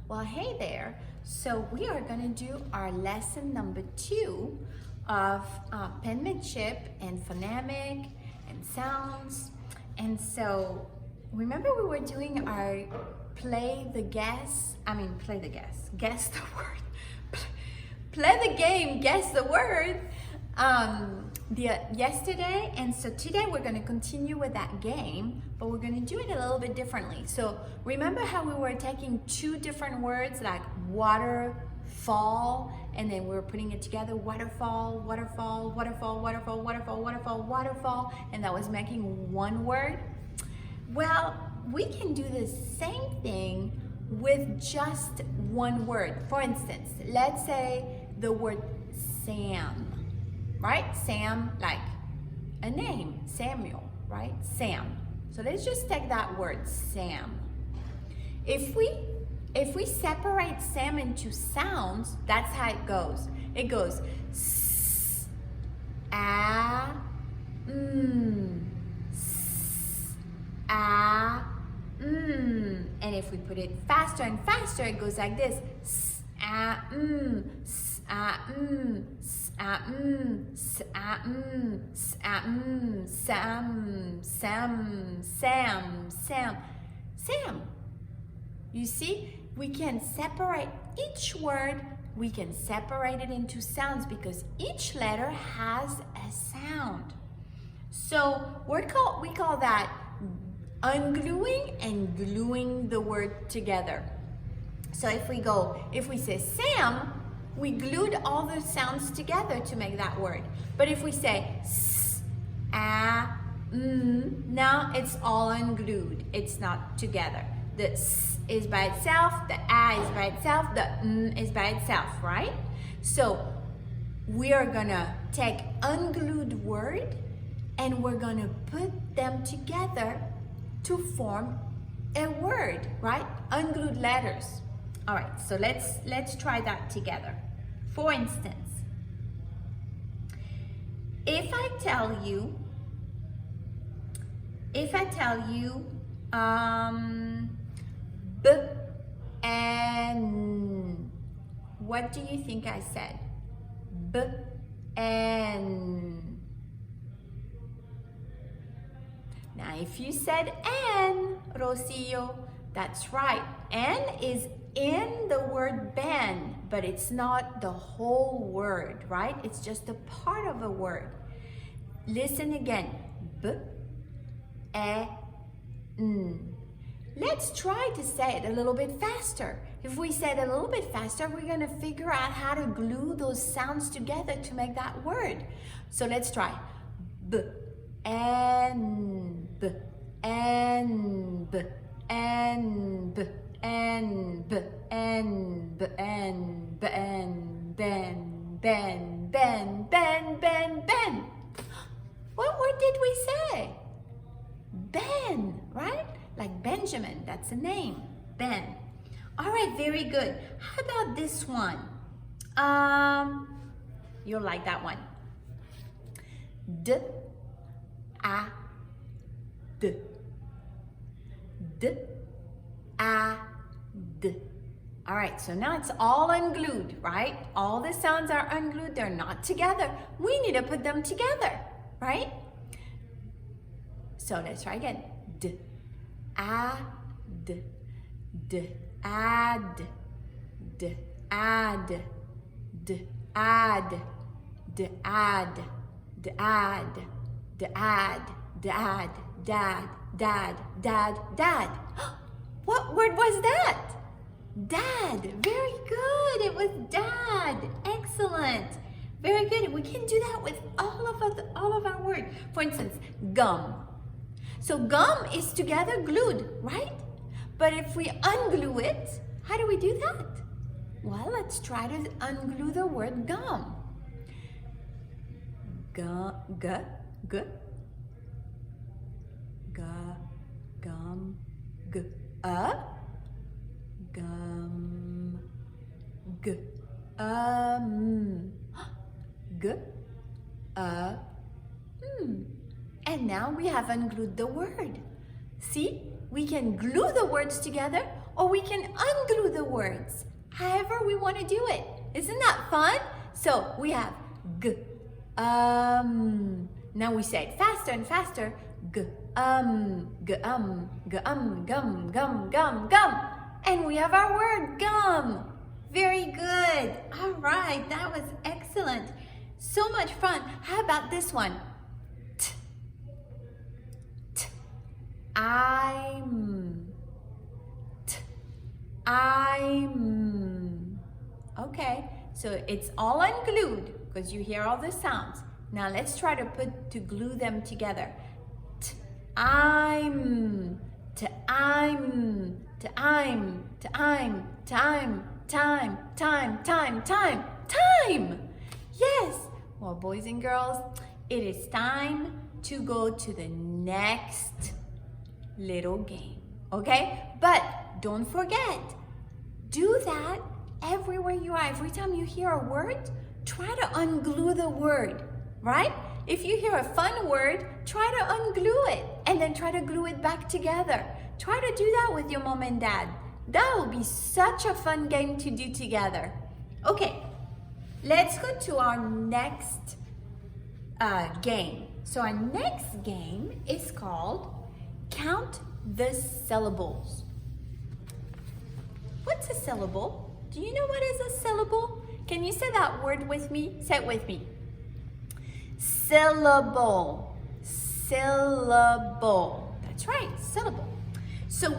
Well, hey there. So we are going to do our lesson number 2 of penmanship and phonemic and sounds. And so remember we were doing our guess the word. Play the game, guess the word yesterday, and so today we're going to continue with that game, but we're going to do it a little bit differently. So remember how we were taking 2 different words like waterfall, and then we were putting it together: waterfall, waterfall, waterfall, waterfall, waterfall, waterfall, waterfall, and that was making one word. Well, we can do the same thing with just one word. For instance, let's say the word Sam. Right? Sam, like a name, Samuel, right? Sam. So let's just take that word, Sam. If we separate Sam into sounds, that's how it goes. It goes s, a, s, a, and if we put it faster and faster, it goes like this: s, a, s, a, s, Sam, Sam, Sam, Sam, Sam. You see, we can separate each word, we can separate it into sounds because each letter has a sound. So we call that ungluing and gluing the word together. So if we say Sam, we glued all the sounds together to make that word. But if we say s, a, now it's all unglued. It's not together. The s is by itself, the a is by itself, the is by itself, right? So we are gonna take unglued word and we're gonna put them together to form a word, right? Unglued letters. All right, so let's try that together. For instance, if I tell you b and what do you think I said? B and. Now if you said N, Rosillo, that's right. N is in the word ben, but it's not the whole word, right? It's just a part of a word. Listen again. B, e, n. Let's try to say it a little bit faster. If we say it a little bit faster, we're going to figure out how to glue those sounds together to make that word. So let's try. B, and b, and b, and b. And b, and b, and b, and ben, ben, ben, ben, ben, ben. What word did we say? Ben, right? Like Benjamin, that's a name, Ben. All right, very good. How about this one? You'll like that one. D, a, d, d, a, d. All right, so now it's all unglued, right? All the sounds are unglued, they're not together. We need to put them together, right? So let's try again. D, a, d, d, ad, d, ad, d, ad, d, ad, d, ad, d, ad, dad, dad, dad, dad, dad. What word was that? Dad. Very good. It was dad. Excellent. Very good. We can do that with all of our words. For instance, gum. So gum is together glued, right? But if we unglue it, how do we do that? Well, let's try to unglue the word gum. Gum, gum, and now we have unglued the word. See, we can glue the words together or we can unglue the words. However we want to do it. Isn't that fun? So we have g, Now we say it faster and faster. G, g, gum, gum, gum. And we have our word gum. Very good. All right, that was excellent. So much fun. How about this one? T, t, I'm. T, I'm. Okay, so it's all unglued because you hear all the sounds. Now let's try to glue them together. T, I'm. T, I'm. T, I'm. T, I'm. Time. Time. Yes. Well, boys and girls, it is time to go to the next little game. Okay? But don't forget, do that everywhere you are. Every time you hear a word, try to unglue the word, right? If you hear a fun word, try to unglue it and then try to glue it back together. Try to do that with your mom and dad. That will be such a fun game to do together. Okay, let's go to our next game. So our next game is called Count the Syllables. What's a syllable? Do you know what is a syllable? Can you say that word with me? Say it with me. Syllable. Syllable. That's right, syllable. So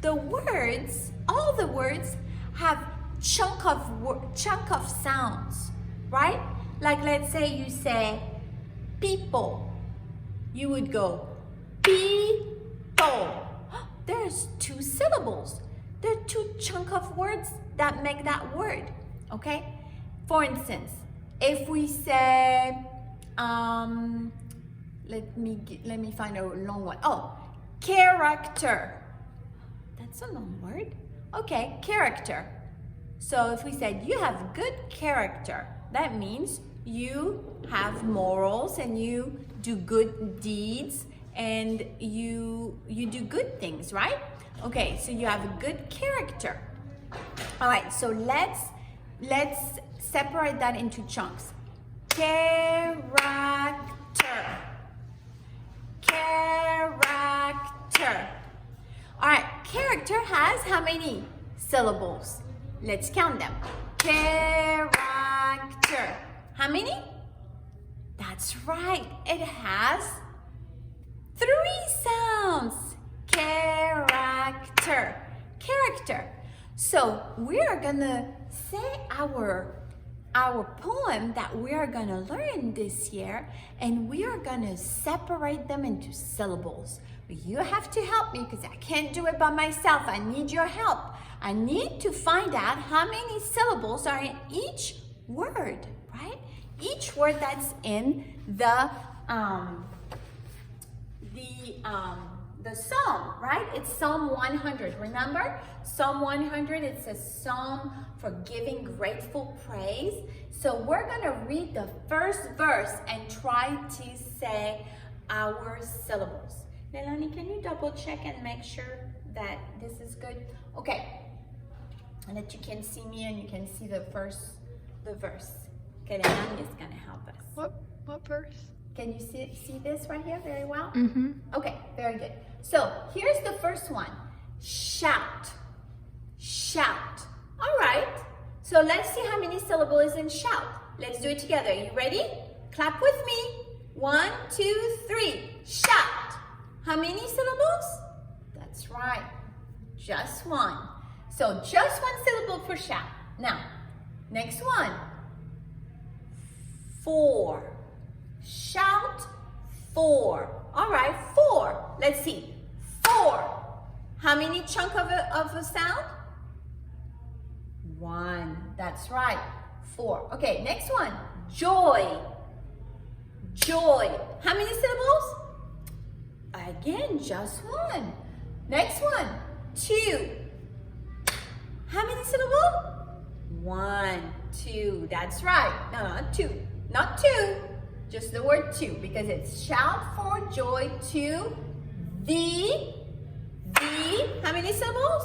the words, all the words have chunk of sounds, right? Like let's say you say people. You would go people. There's 2 syllables. There are 2 chunk of words that make that word, okay? For instance, if we say, let me find a long one. Oh, character. That's a long word. Okay, character. So if we said you have good character, that means you have morals and you do good deeds and you do good things, right? Okay, so you have a good character. All right, so let's separate that into chunks. Character. Character. All right, character has how many syllables? Let's count them. Character. How many? That's right. It has 3 sounds. Character. Character. So we are gonna say our poem that we are gonna learn this year, and we are gonna separate them into syllables. You have to help me because I can't do it by myself. I need your help. I need to find out how many syllables are in each word, right? Each word that's in the psalm, right? It's Psalm 100. Remember? Psalm 100, it's a psalm for giving grateful praise. So we're going to read the first verse and try to say our syllables. Leilani, can you double check and make sure that this is good? Okay. And that you can see me and you can see the verse. Okay, Leilani is going to help us. What verse? Can you see this right here very well? Mm-hmm. Okay, very good. So here's the first one. Shout. Shout. All right. So let's see how many syllables is in shout. Let's do it together. Are you ready? Clap with me. 1, 2, 3. Shout. How many syllables? That's right. Just 1. So just 1 syllable for shout. Now, next one. 4. Shout 4. All right, 4. Let's see. 4. How many chunk of a sound? 1. That's right. 4. Okay, next one. Joy. Joy. How many syllables? Again, just 1. Next one. 2. How many syllables? 1, 2. That's right. No, not 2. Not 2. Just the word 2, because it's shout for joy to the, how many syllables?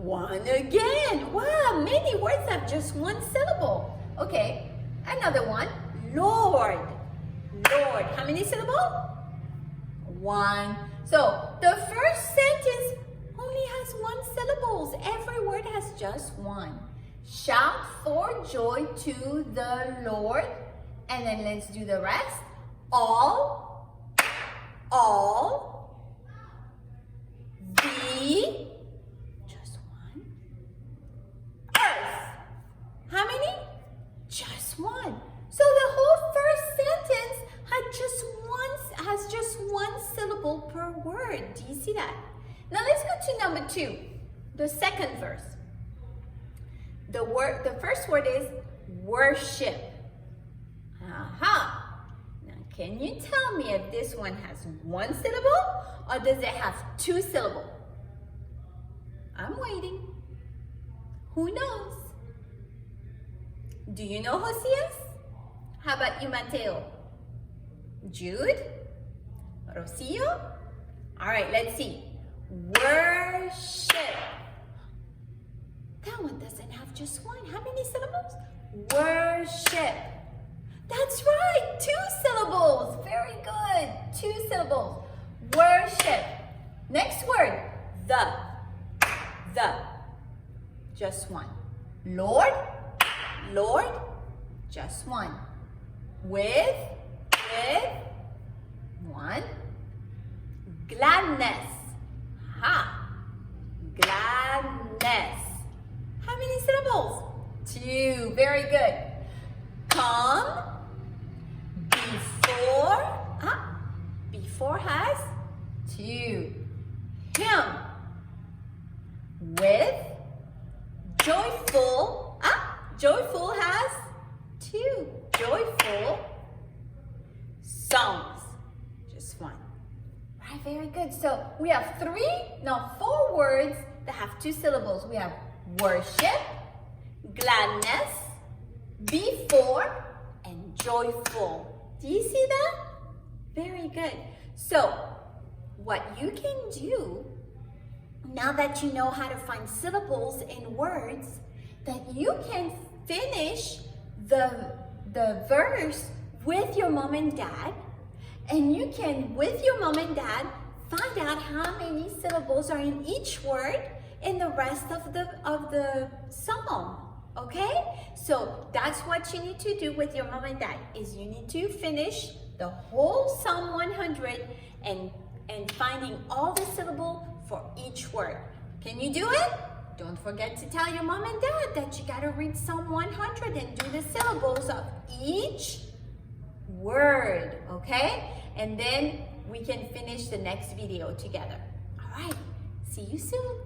One again. Wow, many words have just one syllable. Okay, another one. Lord. Lord. How many syllables? One. So the first sentence only has one syllable. Every word has just one. Shout for joy to the Lord. And then let's do the rest. All, the, just one, earth. How many? Just one. So the whole first sentence has just one syllable per word. Do you see that? Now let's go to number 2, the second verse. The first word is worship. Aha. Now can you tell me if this one has one syllable or does it have 2 syllables? I'm waiting. Who knows? Do you know, Josias? How about you, Mateo? Jude? Rocio? All right, let's see. Worship. That one doesn't have just one. How many syllables? Worship. That's right, 2 syllables. Very good. 2 syllables. Worship. Next word, the. Just one. Lord, just one. With, one. Gladness. Gladness. How many syllables? 2. Very good. Come. Before has 2. Him. With. Joyful. Joyful has 2. Joyful. Songs. Just one. Right, very good. So we have 4 words that have 2 syllables. We have worship, gladness, before, and joyful. Do you see that? Very good. So what you can do, now that you know how to find syllables in words, that you can finish the verse with your mom and dad, and you can, with your mom and dad, find out how many syllables are in each word in the rest of the song. Okay? So that's what you need to do with your mom and dad, is you need to finish the whole Psalm 100 and finding all the syllable for each word. Can you do it? Don't forget to tell your mom and dad that you gotta read Psalm 100 and do the syllables of each word, okay? And then we can finish the next video together. All right, see you soon.